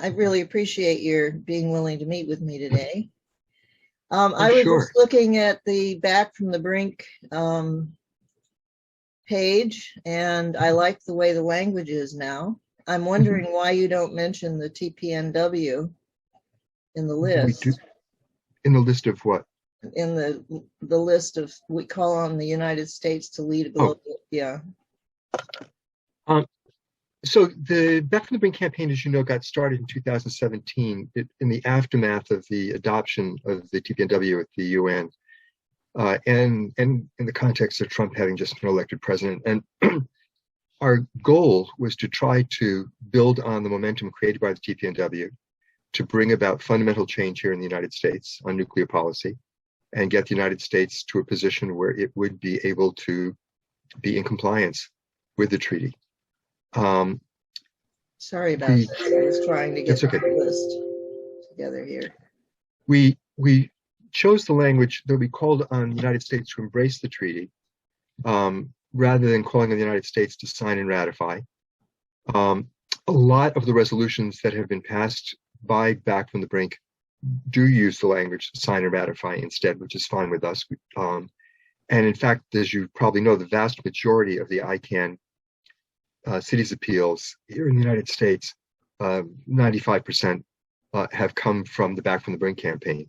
I really appreciate your being willing to meet with me today. I was Sure. just looking at the Back from the Brink page, and I like the way the language is now. I'm wondering why you don't mention the TPNW in the We do list. in the list of what? In the list of, we call on the United States to lead a Oh, global, yeah. um, so the Back from the Brink campaign, as you know, got started in 2017 in the aftermath of the adoption of the TPNW at the UN, and in the context of Trump having just been elected president. And our goal was to try to build on the momentum created by the TPNW to bring about fundamental change here in the United States on nuclear policy and get the United States to a position where it would be able to be in compliance with the treaty. Sorry about We, this. I was trying to get it's okay. the list together here. We chose the language that we called on the United States to embrace the treaty, rather than calling on the United States to sign and ratify. A lot of the resolutions that have been passed by Back from the Brink do use the language sign and ratify instead, which is fine with us. And in fact, as you probably know, the vast majority of the ICANN cities appeals here in the United States, 95% have come from the Back from the Brink campaign,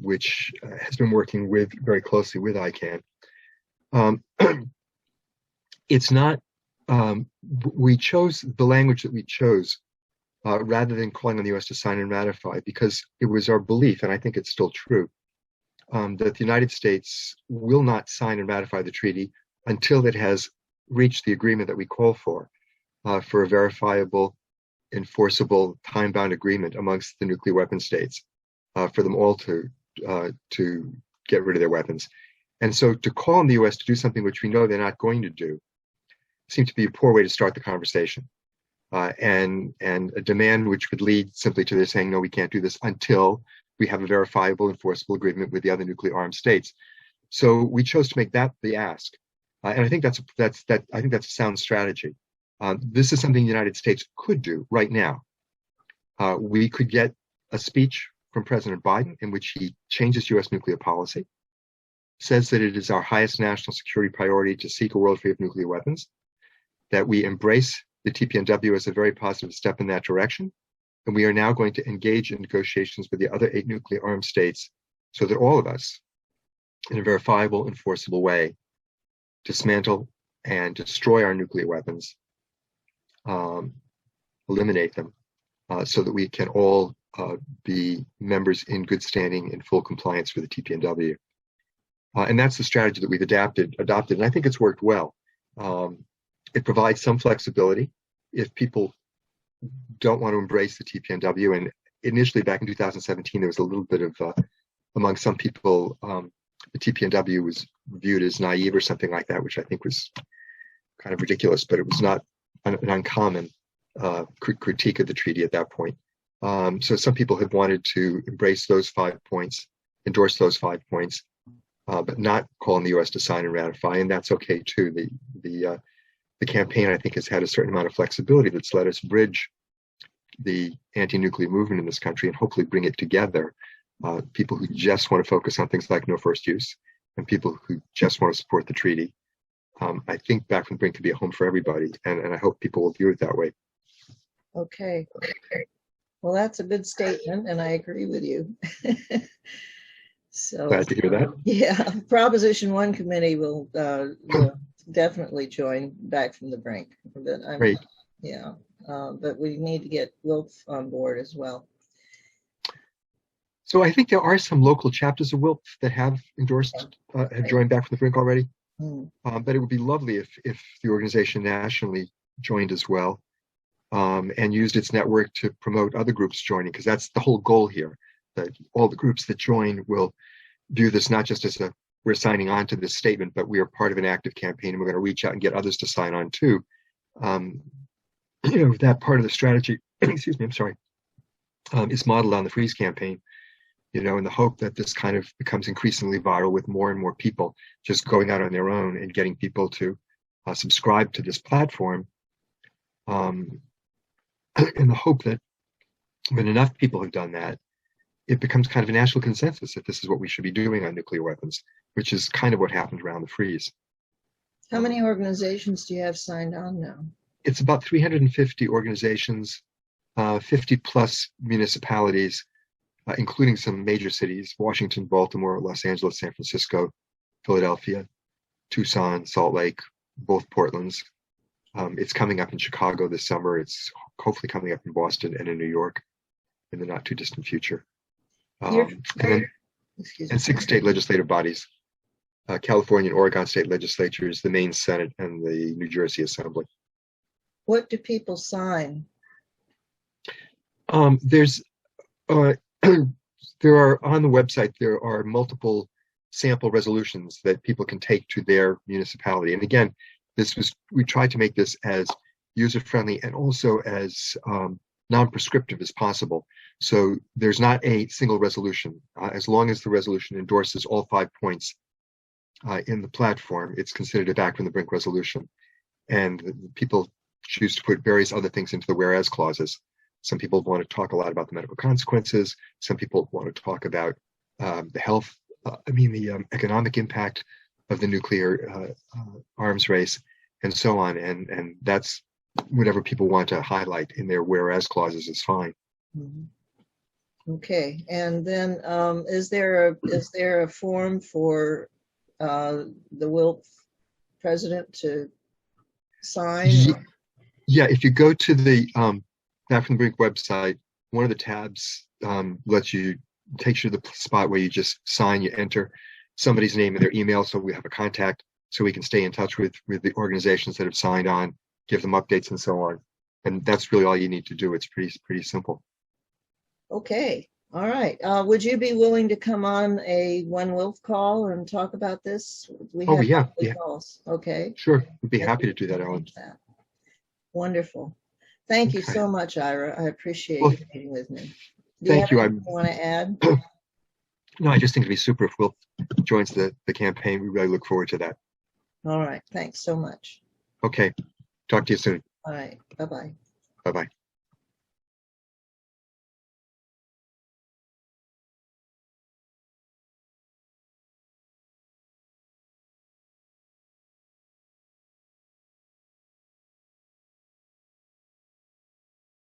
which has been working very closely with ICANN. It's not, we chose the language that we chose rather than calling on the US to sign and ratify, because it was our belief, and I think it's still true, that the United States will not sign and ratify the treaty until it has reached the agreement that we call for a verifiable, enforceable, time-bound agreement amongst the nuclear weapon states for them all to get rid of their weapons. And so to call on the US to do something which we know they're not going to do seemed to be a poor way to start the conversation. And a demand which could lead simply to their saying, no, we can't do this until we have a verifiable, enforceable agreement with the other nuclear armed states. So we chose to make that the ask. And I think that's a sound strategy. This is something the United States could do right now. We could get a speech from President Biden in which he changes US nuclear policy, says that it is our highest national security priority to seek a world free of nuclear weapons, that we embrace the TPNW as a very positive step in that direction, and we are now going to engage in negotiations with the other 8 nuclear armed states so that all of us, in a verifiable, enforceable way, dismantle and destroy our nuclear weapons, eliminate them, so that we can all be members in good standing in full compliance with the TPNW. And that's the strategy that we've adopted, and I think it's worked well. It provides some flexibility if people don't want to embrace the TPNW. And initially, back in 2017, there was a little bit of, among some people, the TPNW was viewed as naive or something like that, which I think was kind of ridiculous, but it was not an uncommon critique of the treaty at that point. So some people have wanted to embrace those 5 points, endorse those 5 points, but not call on the U.S. to sign and ratify, and that's okay too. The campaign, I think, has had a certain amount of flexibility that's let us bridge the anti-nuclear movement in this country and hopefully bring it together. People who just want to focus on things like no first use and people who just want to support the treaty. I think Back from the Brink can be a home for everybody, and I hope people will view it that way. Okay. Well, that's a good statement, and I agree with you. So glad to hear that. Yeah, Proposition 1 committee will definitely join Back from the Brink. But Great. Yeah, but we need to get WILF on board as well. So I think there are some local chapters of WILF that have endorsed, have joined Back from the Brink already. But it would be lovely if the organization nationally joined as well, and used its network to promote other groups joining, because that's the whole goal here, that all the groups that join will view this not just as we're signing on to this statement, but we are part of an active campaign and we're going to reach out and get others to sign on too. That part of the strategy, excuse me, I'm sorry, is modeled on the Freeze campaign, in the hope that this kind of becomes increasingly viral with more and more people just going out on their own and getting people to subscribe to this platform, in the hope that When enough people have done that, it becomes kind of a national consensus that this is what we should be doing on nuclear weapons, which is kind of what happened around the freeze. How many organizations do you have signed on now? It's about 350 organizations, 50 plus municipalities, including some major cities: Washington, Baltimore, Los Angeles, San Francisco, Philadelphia, Tucson, Salt Lake, both Portlands. It's coming up in Chicago this summer. It's hopefully coming up in Boston and in New York in the not too distant future. And 6 state legislative bodies: California and Oregon state legislatures, the Maine Senate, and the New Jersey Assembly. What do people sign? There's there are on the website, there are multiple sample resolutions that people can take to their municipality. And again, we tried to make this as user-friendly and also as non-prescriptive as possible. So there's not a single resolution. As long as the resolution endorses all 5 points in the platform, it's considered a back from the brink resolution. And people choose to put various other things into the whereas clauses. Some people want to talk a lot about the medical consequences. Some people want to talk about the economic impact of the nuclear arms race, and so on. And that's whatever people want to highlight in their whereas clauses is fine. Mm-hmm. Okay. And then is there a form for the WILP president to sign? Yeah, if you go to the Back from the Brink website, one of the tabs takes you to the spot where you just sign, you enter somebody's name and their email, so we have a contact, so we can stay in touch with the organizations that have signed on, give them updates and so on. And that's really all you need to do. It's pretty simple. Okay. All right. Would you be willing to come on a One WILP call and talk about this? Yeah. Calls. Okay. Sure. We'd be happy to do that, Ellen. Wonderful. Thank you so much, Ira. I appreciate you meeting with me. Thank you. I want to add? No, I just think it'd be super if WILP joins the campaign. We really look forward to that. All right. Thanks so much. Okay. Talk to you soon. All right. Bye-bye. Bye-bye.